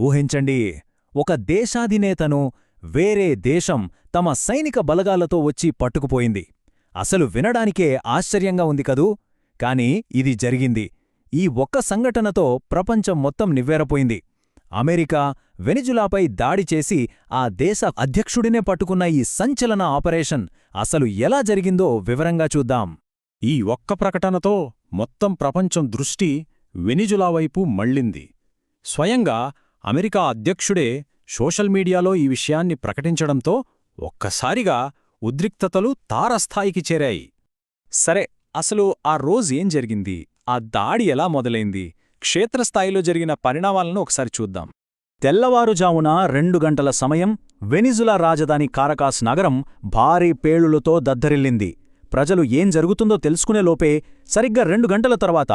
ఊహించండి, ఒక దేశాధినేతను వేరే దేశం తమ సైనిక బలగాలతో వచ్చి పట్టుకుపోయింది. అసలు వినడానికే ఆశ్చర్యంగా ఉంది కదూ. కాని ఇది జరిగింది. ఈ ఒక్క సంఘటనతో ప్రపంచం మొత్తం నివ్వెరపోయింది. అమెరికా వెనిజులాపై దాడి చేసి ఆ దేశ అధ్యక్షుడినే పట్టుకున్న ఈ సంచలన ఆపరేషన్ అసలు ఎలా జరిగిందో వివరంగా చూద్దాం. ఈ ఒక్క ప్రకటనతో మొత్తం ప్రపంచం దృష్టి వెనిజులా వైపు మళ్ళింది. స్వయంగా అమెరికా అధ్యక్షుడే సోషల్ మీడియాలో ఈ విషయాన్ని ప్రకటించడంతో ఒక్కసారిగా ఉద్రిక్తతలు తారస్థాయికి చేరాయి. సరే, అసలు ఆ రోజేం జరిగింది? ఆ దాడి ఎలా మొదలైంది? క్షేత్రస్థాయిలో జరిగిన పరిణామాలను ఒకసారి చూద్దాం. తెల్లవారుజామున 2 గంటల సమయం వెనిజులా రాజధాని కారకాస్ నగరం భారీ పేలులతో దద్దరిల్లింది. ప్రజలు ఏం జరుగుతుందో తెలుసుకునేలోపే సరిగ్గా 2 గంటల తర్వాత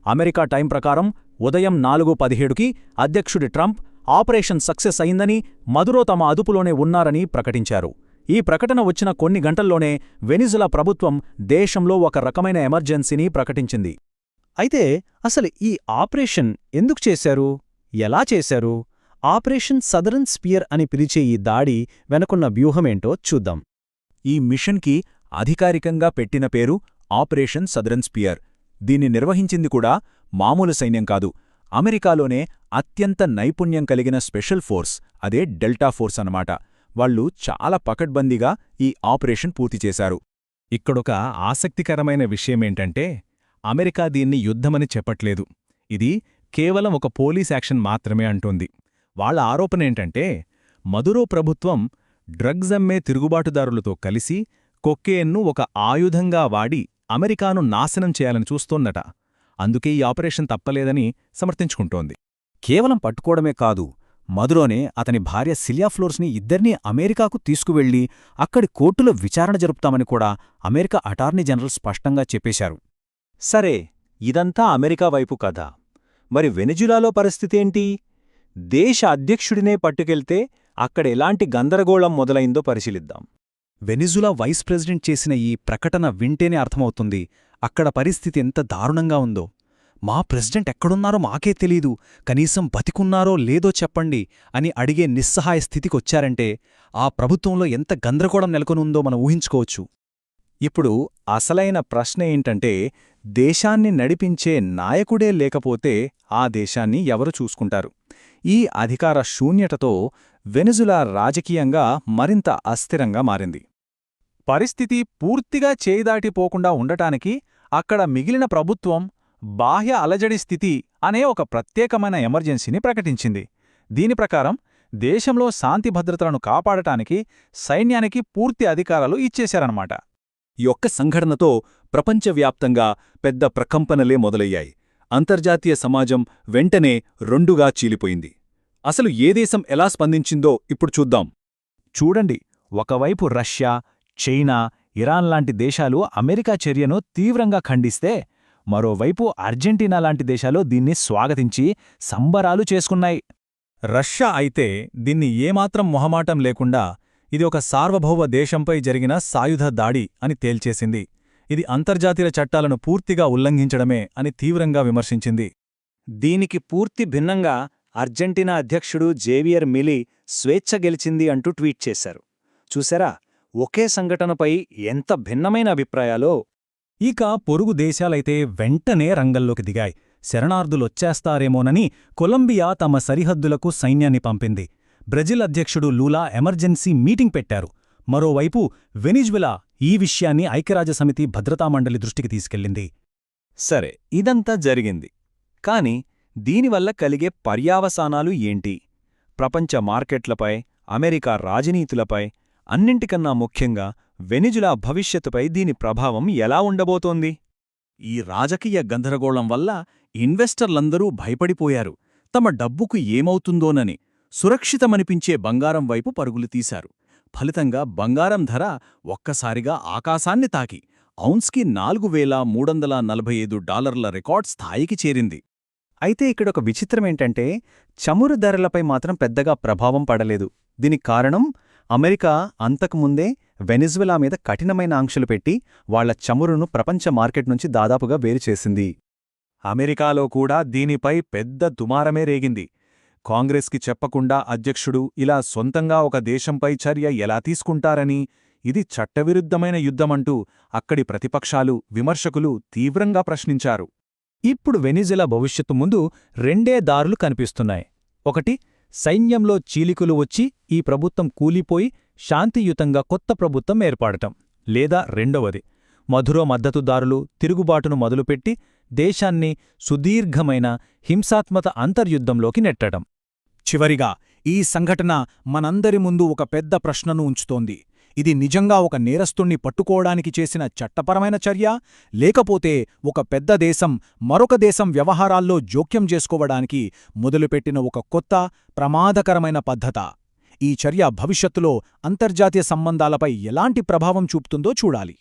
అమెరికా టైం ప్రకారం ఉదయం 4:17కి అధ్యక్షుడి ట్రంప్ ఆపరేషన్ సక్సెస్ అయిందని, మదురో తమ అదుపులోనే ఉన్నారని ప్రకటించారు. ఈ ప్రకటన వచ్చిన కొన్ని గంటల్లోనే వెనిజులా ప్రభుత్వం దేశంలో ఒక రకమైన ఎమర్జెన్సీని ప్రకటించింది. అయితే అసలు ఈ ఆపరేషన్ ఎందుకు చేశారు? ఎలా చేశారు? ఆపరేషన్ సదరన్ స్పియర్ అని పిలిచే ఈ దాడి వెనుకున్న వ్యూహమేంటో చూద్దాం. ఈ మిషన్కి అధికారికంగా పెట్టిన పేరు ఆపరేషన్ సదరన్ స్పియర్. దీన్ని నిర్వహించింది కూడా మామూలు సైన్యం కాదు. అమెరికాలోనే అత్యంత నైపుణ్యం కలిగిన స్పెషల్ ఫోర్స్, అదే డెల్టా ఫోర్స్ అన్నమాట. వాళ్లు చాలా పకడ్బందీగా ఈ ఆపరేషన్ పూర్తి చేశారు. ఇక్కడొక ఆసక్తికరమైన విషయమేంటంటే, అమెరికా దీన్ని యుద్ధమని చెప్పట్లేదు. ఇది కేవలం ఒక పోలీస్ యాక్షన్ మాత్రమే అంటోంది. వాళ్ల ఆరోపణేంటంటే, మదురో ప్రభుత్వం డ్రగ్స్ అమ్మే తిరుగుబాటుదారులతో కలిసి కొకేన్ను ఒక ఆయుధంగా వాడి అమెరికాను నాశనం చేయాలని చూస్తోందట. అందుకే ఈ ఆపరేషన్ తప్పలేదని సమర్థించుకుంటోంది. కేవలం పట్టుకోవడమే కాదు, మదురోనే అతని భార్య సిలియా ఫ్లోర్స్ని ఇద్దరినీ అమెరికాకు తీసుకువెళ్లి అక్కడి కోర్టులో విచారణ జరుపుతామని కూడా అమెరికా అటార్నీ జనరల్ స్పష్టంగా చెప్పేశారు. సరే, ఇదంతా అమెరికా వైపు కథ. మరి వెనిజులాలో పరిస్థితేంటి? దేశ అధ్యక్షుడినే పట్టుకెళ్తే అక్కడెలాంటి గందరగోళం మొదలైందో పరిశీలిద్దాం. వెనిజులా వైస్ ప్రెసిడెంట్ చేసిన ఈ ప్రకటన వింటేనే అర్థమవుతుంది అక్కడ పరిస్థితి ఎంత దారుణంగా ఉందో. మా ప్రెసిడెంట్ ఎక్కడున్నారో మాకే తెలీదు, కనీసం బతికున్నారో లేదో చెప్పండి అని అడిగే నిస్సహాయ స్థితికొచ్చారంటే ఆ ప్రభుత్వంలో ఎంత గందరగోళం నెలకొనుందో మనం ఊహించుకోవచ్చు. ఇప్పుడు అసలైన ప్రశ్న ఏంటంటే, దేశాన్ని నడిపించే నాయకుడే లేకపోతే ఆ దేశాన్ని ఎవరు చూసుకుంటారు? ఈ అధికార శూన్యతతో వెనిజులా రాజకీయంగా మరింత అస్థిరంగా మారింది. పరిస్థితి పూర్తిగా చేయిదాటిపోకుండా ఉండటానికి అక్కడ మిగిలిన ప్రభుత్వం బాహ్య అలజడి స్థితి అనే ఒక ప్రత్యేకమైన ఎమర్జెన్సీని ప్రకటించింది. దీని ప్రకారం దేశంలో శాంతి భద్రతలను కాపాడటానికి సైన్యానికి పూర్తి అధికారాలు ఇచ్చేశారన్నమాట. ఈ ఒక్క సంఘటనతో ప్రపంచవ్యాప్తంగా పెద్ద ప్రకంపనలే మొదలయ్యాయి. అంతర్జాతీయ సమాజం వెంటనే రెండుగా చీలిపోయింది. అసలు ఏ దేశం ఎలా స్పందించిందో ఇప్పుడు చూద్దాం. చూడండి, ఒకవైపు రష్యా, చైనా, ఇరాన్ లాంటి దేశాలు అమెరికా చర్యను తీవ్రంగా ఖండిస్తే, మరోవైపు అర్జెంటీనా లాంటి దేశాలు దీన్ని స్వాగతించి సంబరాలు చేసుకున్నాయి. రష్యా అయితే దీన్ని ఏమాత్రం మొహమాటం లేకుండా ఇది ఒక సార్వభౌమ దేశంపై జరిగిన సాయుధ దాడి అని తేల్చేసింది. ఇది అంతర్జాతీయ చట్టాలను పూర్తిగా ఉల్లంఘించడమే అని తీవ్రంగా విమర్శించింది. దీనికి పూర్తి భిన్నంగా అర్జెంటీనా అధ్యక్షుడు జేవియర్ మిలీ స్వేచ్ఛ గెలిచింది అంటూ ట్వీట్ చేశారు. చూసారా, ఒకే సంఘటనపై ఎంత భిన్నమైన అభిప్రాయాలో. ఇక పొరుగు దేశాలైతే వెంటనే రంగంలోకి దిగాయి. శరణార్థులొచ్చేస్తారేమోనని కొలంబియా తమ సరిహద్దులకు సైన్యాన్ని పంపింది. బ్రెజిల్ అధ్యక్షుడు లూలా ఎమర్జెన్సీ మీటింగ్ పెట్టారు. మరోవైపు వెనిజులా ఈ విషయాన్ని ఐక్యరాజ్యసమితి భద్రతామండలి దృష్టికి తీసుకెళ్లింది. సరే, ఇదంతా జరిగింది. కాని దీనివల్ల కలిగే పర్యావసానాలు ఏంటి? ప్రపంచ మార్కెట్లపై, అమెరికా రాజనీతులపై, అన్నింటికన్నా ముఖ్యంగా వెనిజులా భవిష్యత్తుపై దీని ప్రభావం ఎలా ఉండబోతోంది? ఈ రాజకీయ గందరగోళం వల్ల ఇన్వెస్టర్లందరూ భయపడిపోయారు. తమ డబ్బుకు ఏమవుతుందోనని సురక్షితమనిపించే బంగారం వైపు పరుగులు తీశారు. ఫలితంగా బంగారం ధర ఒక్కసారిగా ఆకాశాన్ని తాకి ఔన్స్కి $4,345 రికార్డ్ స్థాయికి చేరింది. అయితే ఇక్కడొక విచిత్రమేంటంటే, చమురు ధరలపై మాత్రం పెద్దగా ప్రభావం పడలేదు. దీనికి కారణం, అమెరికా అంతకుముందే వెనిజులా మీద కఠినమైన ఆంక్షలు పెట్టి వాళ్ల చమురును ప్రపంచ మార్కెట్ నుంచి దాదాపుగా వేరుచేసింది. అమెరికాలో కూడా దీనిపై పెద్ద దుమారమే రేగింది. కాంగ్రెస్కి చెప్పకుండా అధ్యక్షుడు ఇలా సొంతంగా ఒక దేశంపై చర్య ఎలా తీసుకుంటారని, ఇది చట్టవిరుద్ధమైన యుద్ధమంటూ అక్కడి ప్రతిపక్షాలు, విమర్శకులు తీవ్రంగా ప్రశ్నించారు. ఇప్పుడు వెనిజులా భవిష్యత్తు ముందు రెండే దారులు కనిపిస్తున్నాయి. ఒకటి, సైన్యంలో చీలికలు వచ్చి ఈ ప్రభుత్వం కూలిపోయి శాంతియుతంగా కొత్త ప్రభుత్వం ఏర్పడటం. లేదా రెండవది, మధురో మద్దతుదారులు తిరుగుబాటును మొదలుపెట్టి దేశాన్ని సుదీర్ఘమైన హింసాత్మక అంతర్యుద్ధంలోకి నెట్టడం. చివరిగా ఈ సంఘటన మనందరి ముందు ఒక పెద్ద ప్రశ్నను ఉంచుతోంది. ఇది నిజంగా ఒక నేరస్తుణ్ణి పట్టుకోవడానికి చేసిన చట్టపరమైన చర్య, లేకపోతే ఒక పెద్ద దేశం మరొక దేశం వ్యవహారాల్లో జోక్యం చేసుకోవడానికి మొదలుపెట్టిన ఒక కొత్త, ప్రమాదకరమైన పద్ధత? ఈ చర్య భవిష్యత్తులో అంతర్జాతీయ సంబంధాలపై ఎలాంటి ప్రభావం చూపుతుందో చూడాలి.